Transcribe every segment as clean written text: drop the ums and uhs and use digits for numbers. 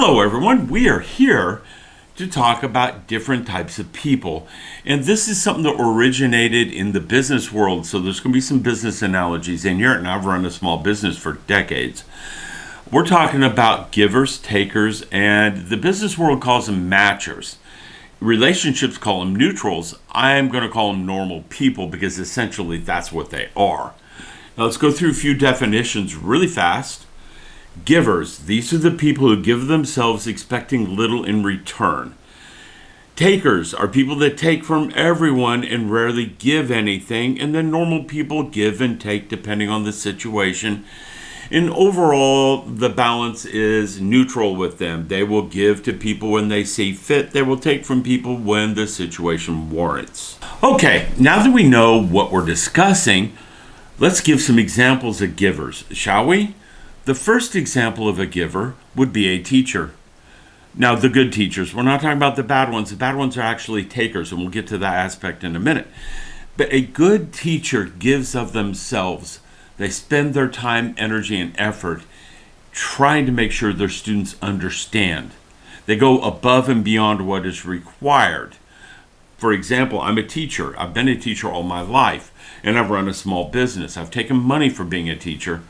Hello everyone, we are here to talk about different types of people. And this is something that originated in the business world, so there's going to be some business analogies in here, and I've run a small business for decades. We're talking about givers, takers, and the business world calls them matchers. Relationships call them neutrals. I'm going to call them normal people because essentially that's what they are. Now let's go through a few definitions really fast. Givers, these are the people who give themselves expecting little in return. Takers are people that take from everyone and rarely give anything, and then normal people give and take depending on the situation. And overall, the balance is neutral with them. They will give to people when they see fit. They will take from people when the situation warrants. Okay, now that we know what we're discussing, let's give some examples of givers, shall we? The first example of a giver would be a teacher. Now, the good teachers, we're not talking about the bad ones. The bad ones are actually takers, and we'll get to that aspect in a minute. But a good teacher gives of themselves. They spend their time, energy, and effort trying to make sure their students understand. They go above and beyond what is required. For example, I'm a teacher. I've been a teacher all my life, and I've run a small business. I've taken money for being a teacher.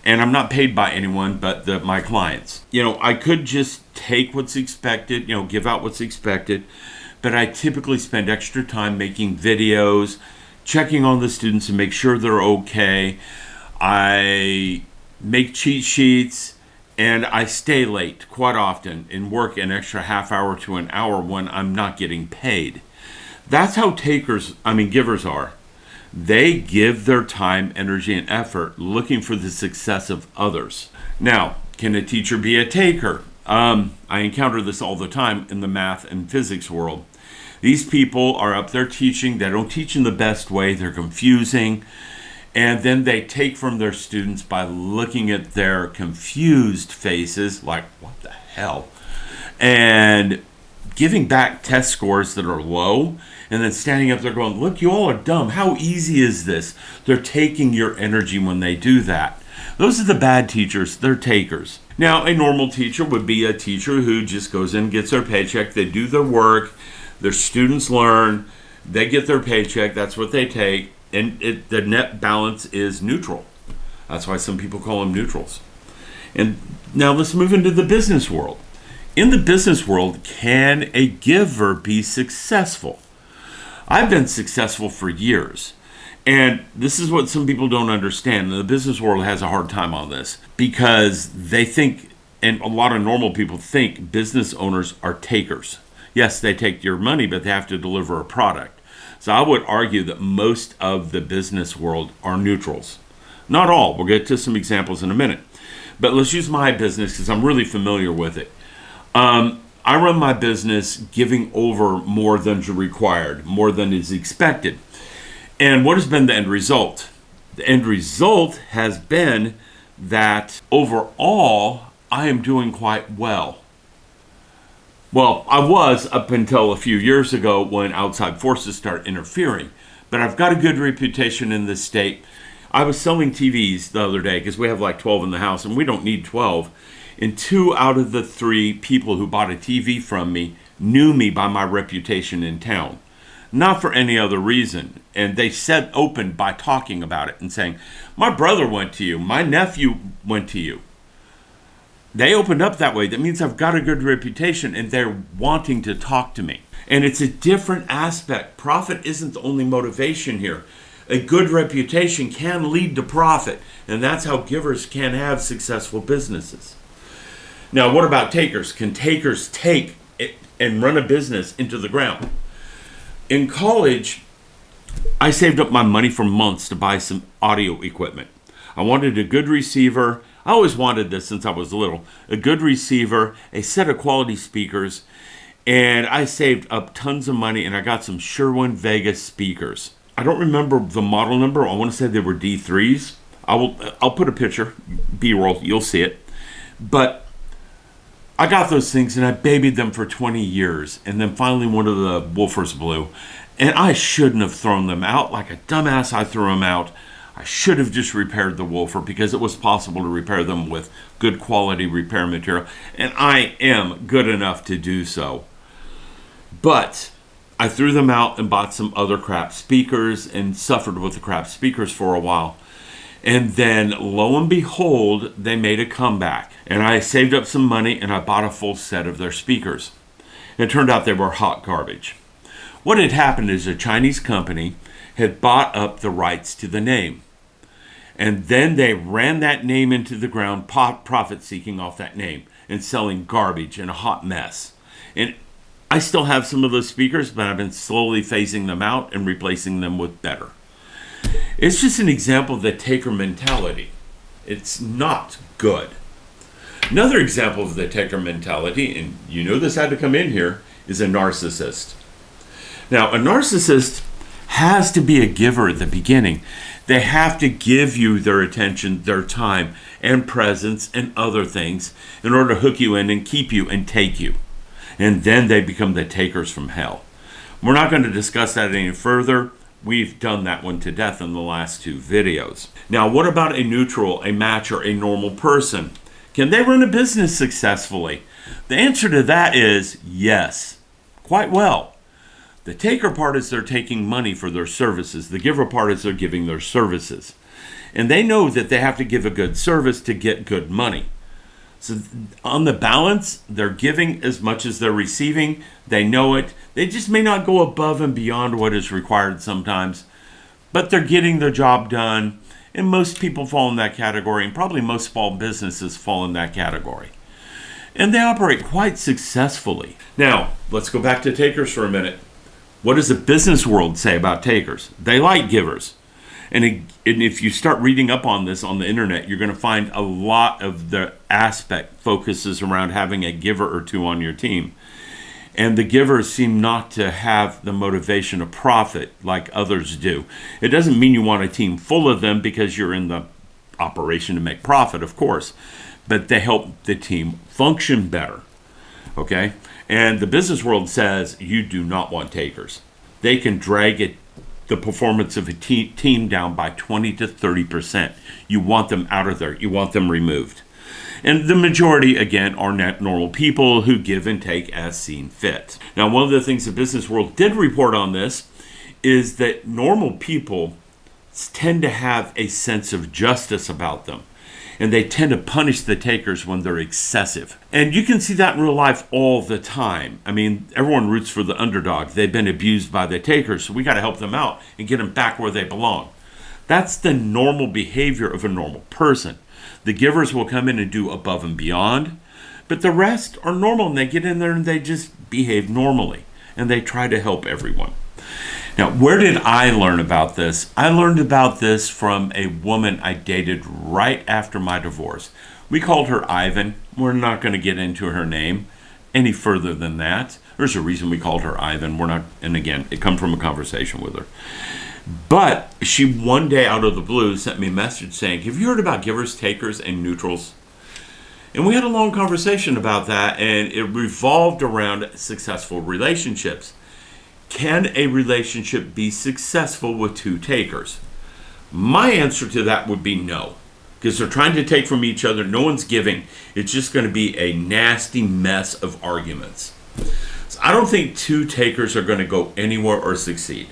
And I'm not paid by anyone but my clients. I could just take what's expected, give out what's expected, but I typically spend extra time making videos, checking on the students and make sure they're okay. I make cheat sheets, and I stay late quite often and work an extra half hour to an hour when I'm not getting paid. That's how givers are. They give their time, energy, and effort looking for the success of others. Now, can a teacher be a taker? I encounter this all the time in the math and physics world. These people are up there teaching. They don't teach in the best way. They're confusing. And then they take from their students by looking at their confused faces, like, what the hell? And giving back test scores that are low, and then standing up there going, look, you all are dumb. How easy is this? They're taking your energy when they do that. Those are the bad teachers. They're takers. Now, a normal teacher would be a teacher who just goes in, gets their paycheck. They do their work. Their students learn. They get their paycheck. That's what they take. And the net balance is neutral. That's why some people call them neutrals. And now let's move into the business world. In the business world, can a giver be successful? I've been successful for years, and this is what some people don't understand. The business world has a hard time on this because they think, and a lot of normal people think, business owners are takers. Yes, they take your money, but they have to deliver a product. So I would argue that most of the business world are neutrals. Not all. We'll get to some examples in a minute. But let's use my business because I'm really familiar with it. I run my business giving over more than is required, more than is expected. And what has been the end result? The end result has been that overall, I am doing quite well. Well, I was up until a few years ago when outside forces started interfering. But I've got a good reputation in this state. I was selling TVs the other day because we have like 12 in the house, and we don't need 12. And 2 out of the 3 people who bought a TV from me knew me by my reputation in town. Not for any other reason. And they said open by talking about it and saying, my brother went to you. My nephew went to you. They opened up that way. That means I've got a good reputation and they're wanting to talk to me. And it's a different aspect. Profit isn't the only motivation here. A good reputation can lead to profit. And that's how givers can have successful businesses. Now, what about takers? Can takers take it and run a business into the ground? In college, I saved up my money for months to buy some audio equipment. I wanted a good receiver. I always wanted this since I was little. A good receiver, a set of quality speakers, and I saved up tons of money, and I got some Sherwin Vegas speakers. I don't remember the model number. I want to say they were D3s. I'll put a picture, B-roll, you'll see it. But I got those things and I babied them for 20 years. And then finally one of the woofers blew. And I shouldn't have thrown them out. Like a dumbass, I threw them out. I should have just repaired the woofer because it was possible to repair them with good quality repair material, and I am good enough to do so. But I threw them out and bought some other crap speakers and suffered with the crap speakers for a while. And then, lo and behold, they made a comeback. And I saved up some money and I bought a full set of their speakers. It turned out they were hot garbage. What had happened is a Chinese company had bought up the rights to the name. And then they ran that name into the ground, profit-seeking off that name and selling garbage and a hot mess. And I still have some of those speakers, but I've been slowly phasing them out and replacing them with better. It's just an example of the taker mentality. It's not good. Another example of the taker mentality, and you know this had to come in here, is a narcissist. Now, a narcissist has to be a giver at the beginning. They have to give you their attention, their time, and presence, and other things in order to hook you in and keep you and take you. And then they become the takers from hell. We're not going to discuss that any further. We've done that one to death in the last 2 videos. Now, what about a neutral, a matcher, a normal person? Can they run a business successfully? The answer to that is yes, quite well. The taker part is they're taking money for their services. The giver part is they're giving their services. And they know that they have to give a good service to get good money. So on the balance, they're giving as much as they're receiving. They know it. They just may not go above and beyond what is required sometimes, but they're getting their job done. And most people fall in that category, and probably most small businesses fall in that category. And they operate quite successfully. Now, let's go back to takers for a minute. What does the business world say about takers? They like givers. And if you start reading up on this on the internet, you're going to find a lot of the aspect focuses around having a giver or 2 on your team. And the givers seem not to have the motivation to profit like others do. It doesn't mean you want a team full of them because you're in the operation to make profit, of course. But they help the team function better. Okay? And the business world says you do not want takers. They can drag the performance of a team down by 20 to 30%. You want them out of there. You want them removed. And the majority, again, are normal people who give and take as seen fit. Now, one of the things the business world did report on this is that normal people tend to have a sense of justice about them. And they tend to punish the takers when they're excessive. And you can see that in real life all the time. I mean, everyone roots for the underdog. They've been abused by the takers, so we got to help them out and get them back where they belong. That's the normal behavior of a normal person. The givers will come in and do above and beyond, but the rest are normal, and they get in there and they just behave normally, and they try to help everyone. Now, where did I learn about this? I learned about this from a woman I dated right after my divorce. We called her Ivan. We're not going to get into her name any further than that. There's a reason we called her Ivan. And again, it comes from a conversation with her. But she one day out of the blue sent me a message saying, "Have you heard about givers, takers, and neutrals?" And we had a long conversation about that, and it revolved around successful relationships. Can a relationship be successful with 2 takers? My answer to that would be no, because they're trying to take from each other. No one's giving. It's just going to be a nasty mess of arguments. So I don't think 2 takers are going to go anywhere or succeed.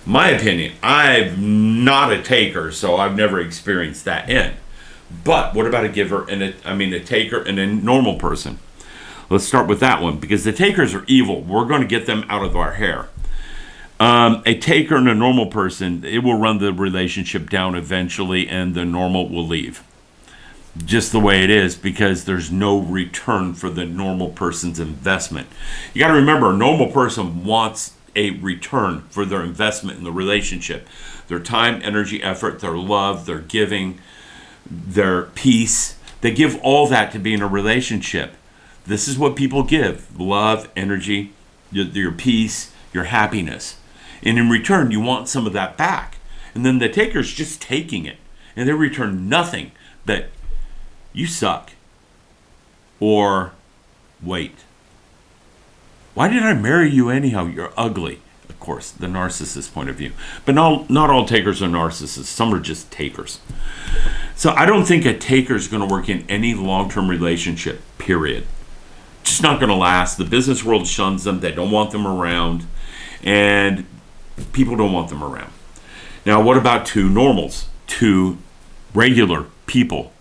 My opinion, I'm not a taker, so I've never experienced that end. But what about a giver and a taker and a normal person? Let's start with that one, because the takers are evil. We're going to get them out of our hair. A taker and a normal person, it will run the relationship down eventually, and the normal will leave. Just the way it is, because there's no return for the normal person's investment. You got to remember, a normal person wants a return for their investment in the relationship. Their time, energy, effort, their love, their giving, their peace. They give all that to be in a relationship. This is what people give: love, energy, your peace, your happiness. And in return, you want some of that back. And then the taker's just taking it, and they return nothing but you suck. Or, wait, why did I marry you anyhow? You're ugly. of course, the narcissist point of view. But not all takers are narcissists. Some are just takers. So I don't think a taker is going to work in any long-term relationship, period. Just not going to last. The business world shuns them. They don't want them around. And people don't want them around. Now, what about two normals? Two regular people?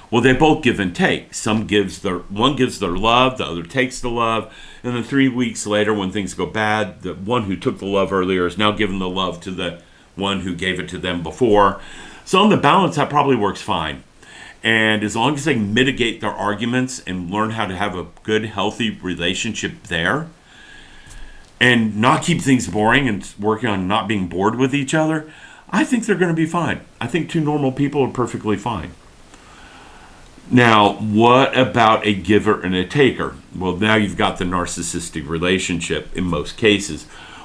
Well, they both give and take. One gives their love, the other takes the love, and then 3 weeks later, when things go bad, the one who took the love earlier is now giving the love to the one who gave it to them before. So on the balance, that probably works fine. And as long as they mitigate their arguments and learn how to have a good, healthy relationship there, and not keep things boring and working on not being bored with each other, I think they're going to be fine. I think two normal people are perfectly fine. Now, what about a giver and a taker? Well, now you've got the narcissistic relationship in most cases,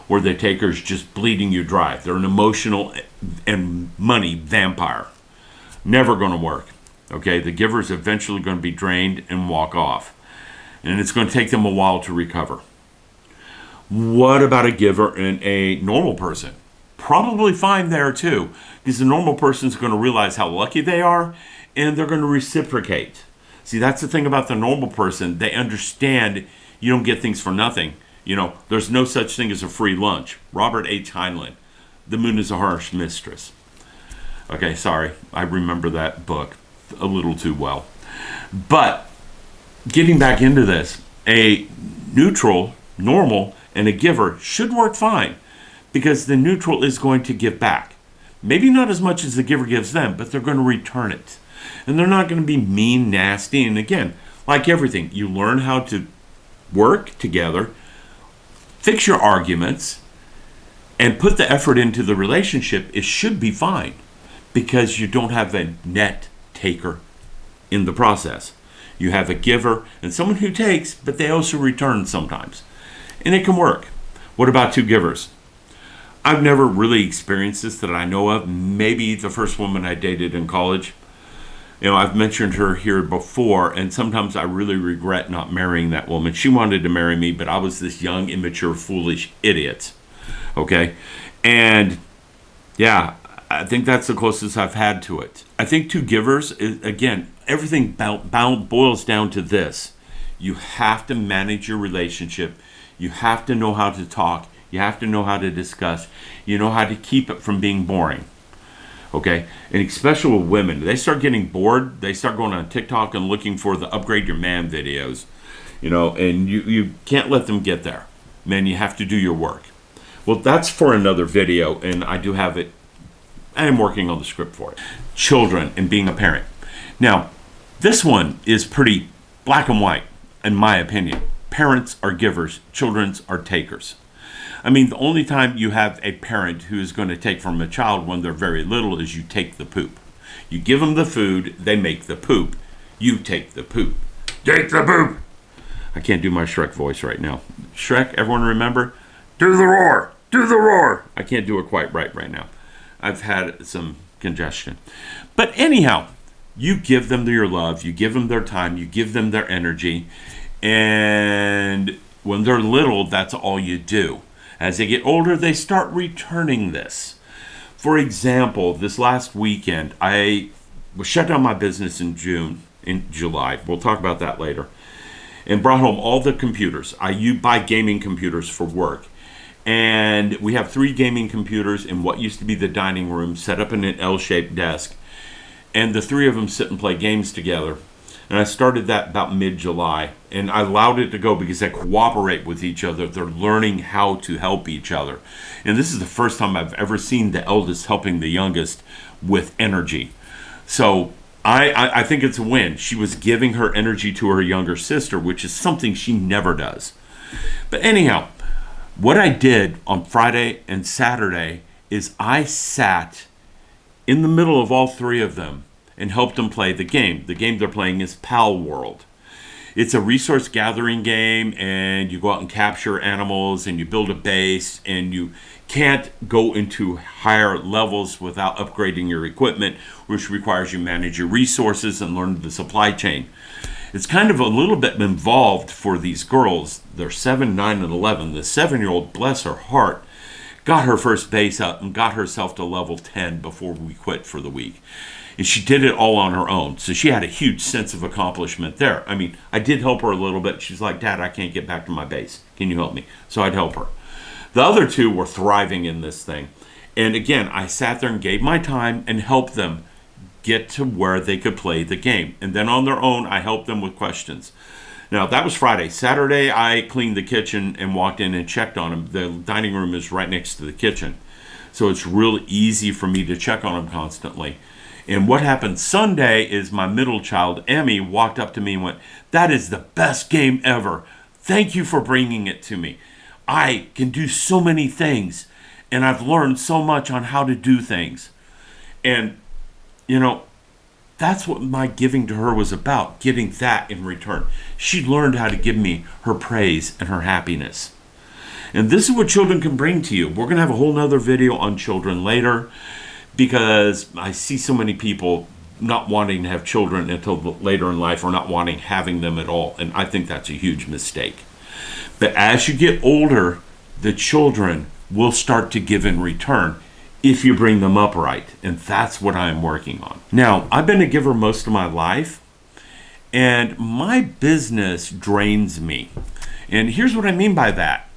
where the taker is just bleeding you dry. They're an emotional and money vampire. Never going to work. Okay, the giver is eventually going to be drained and walk off. And it's going to take them a while to recover. What about a giver and a normal person? Probably fine there too, because the normal person is going to realize how lucky they are, and they're going to reciprocate. See, that's the thing about the normal person. They understand you don't get things for nothing. You know, there's no such thing as a free lunch. Robert H. Heinlein, The Moon is a Harsh Mistress. Okay, sorry, I remember that book a little too well. But getting back into this, a neutral, normal, and a giver should work fine, because the neutral is going to give back. Maybe not as much as the giver gives them, but they're going to return it. And they're not going to be mean, nasty. And again, like everything, you learn how to work together, fix your arguments, and put the effort into the relationship. It should be fine, because you don't have a net taker in the process. You have a giver and someone who takes, but they also return sometimes. And it can work. What about two givers? I've never really experienced this that I know of. Maybe the first woman I dated in college. You know, I've mentioned her here before, and sometimes I really regret not marrying that woman. She wanted to marry me, but I was this young, immature, foolish idiot. Okay? And yeah, I think that's the closest I've had to it. I think two givers, again, everything boils down to this. You have to manage your relationship. You have to know how to talk. You have to know how to discuss. You know how to keep it from being boring. Okay? And especially with women, they start getting bored. They start going on TikTok and looking for the upgrade your man videos. You know, and you can't let them get there. Man, you have to do your work. Well, that's for another video, and I do have it. I am working on the script for it. Children and being a parent. Now, this one is pretty black and white, in my opinion. Parents are givers, children are takers. I mean, the only time you have a parent who is going to take from a child when they're very little is you take the poop. You give them the food, they make the poop. You take the poop. Take the poop! I can't do my Shrek voice right now. Shrek, everyone remember? Do the roar! Do the roar! I can't do it quite right now. I've had some congestion. But anyhow, you give them your love, you give them their time, you give them their energy, and when they're little, that's all you do. As they get older, they start returning this. For example, this last weekend, I shut down my business in July. We'll talk about that later. And brought home all the computers. I buy gaming computers for work. And we have 3 gaming computers in what used to be the dining room, set up in an L-shaped desk. And the 3 of them sit and play games together. And I started that about mid-July. And I allowed it to go because they cooperate with each other. They're learning how to help each other. And this is the first time I've ever seen the eldest helping the youngest with energy. So I think it's a win. She was giving her energy to her younger sister, which is something she never does. But anyhow, what I did on Friday and Saturday is I sat in the middle of all 3 of them and helped them play the game. The game they're playing is Pal World. It's a resource gathering game, and you go out and capture animals, and you build a base, and you can't go into higher levels without upgrading your equipment, which requires you manage your resources and learn the supply chain. It's kind of a little bit involved for these girls. They're 7, 9, and 11. The 7-year-old, bless her heart, got her first base up and got herself to level 10 before we quit for the week. And she did it all on her own. So she had a huge sense of accomplishment there. I mean, I did help her a little bit. She's like, Dad, I can't get back to my base. Can you help me? So I'd help her. The other two were thriving in this thing. And again, I sat there and gave my time and helped them get to where they could play the game. And then on their own, I helped them with questions. Now, that was Friday. Saturday, I cleaned the kitchen and walked in and checked on them. The dining room is right next to the kitchen. So it's real easy for me to check on them constantly. And what happened Sunday is my middle child, Emmy, walked up to me and went, "That is the best game ever. Thank you for bringing it to me. I can do so many things, and I've learned so much on how to do things." And, you know, that's what my giving to her was about, getting that in return. She learned how to give me her praise and her happiness. And this is what children can bring to you. We're going to have a whole nother video on children later, because I see so many people not wanting to have children until later in life, or not wanting having them at all. And I think that's a huge mistake. But as you get older, the children will start to give in return if you bring them up right. And that's what I'm working on. Now, I've been a giver most of my life, and my business drains me. And here's what I mean by that.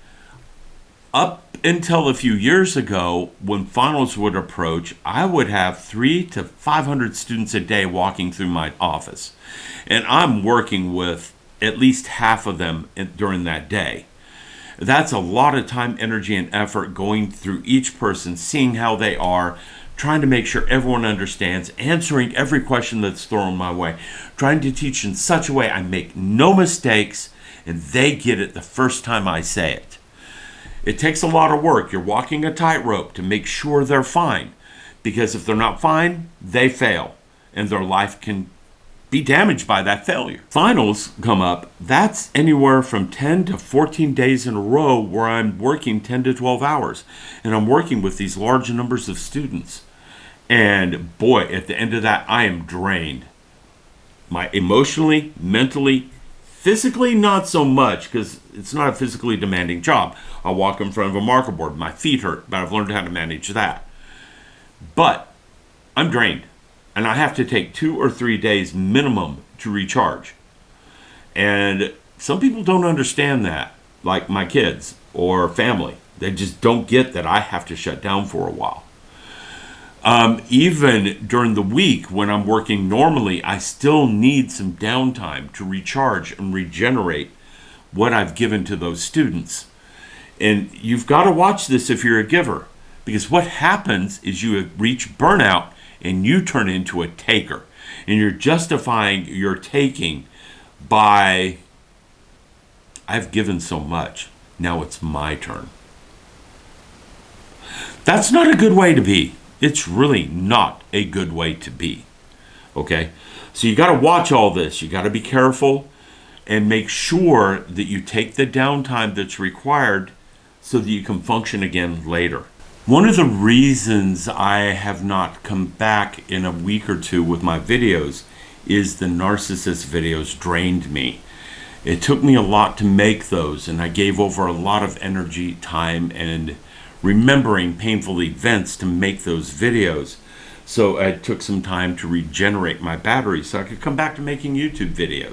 Up until a few years ago, when finals would approach, I would have 300 to 500 students a day walking through my office. And I'm working with at least half of them during that day. That's a lot of time, energy, and effort going through each person, seeing how they are, trying to make sure everyone understands, answering every question that's thrown my way, trying to teach in such a way I make no mistakes and they get it the first time I say it. It takes a lot of work. You're walking a tightrope to make sure they're fine, because if they're not fine, they fail, and their life can be damaged by that failure. Finals come up. That's anywhere from 10 to 14 days in a row where I'm working 10 to 12 hours, and I'm working with these large numbers of students. And boy, at the end of that, I am drained. Emotionally, mentally, physically, not so much, because it's not a physically demanding job. I'll walk in front of a marker board. My feet hurt, but I've learned how to manage that. But I'm drained, and I have to take 2 or 3 days minimum to recharge. And some people don't understand that, like my kids or family. They just don't get that I have to shut down for a while. Even during the week when I'm working normally, I still need some downtime to recharge and regenerate what I've given to those students. And you've got to watch this if you're a giver, because what happens is you reach burnout and you turn into a taker, and you're justifying your taking by, I've given so much, now it's my turn. That's not a good way to be. It's really not a good way to be. Okay? So you got to watch all this. You got to be careful and make sure that you take the downtime that's required so that you can function again later. One of the reasons I have not come back in a week or two with my videos is the narcissist videos drained me. It took me a lot to make those, and I gave over a lot of energy, time, and remembering painful events to make those videos. So I took some time to regenerate my battery so I could come back to making YouTube videos.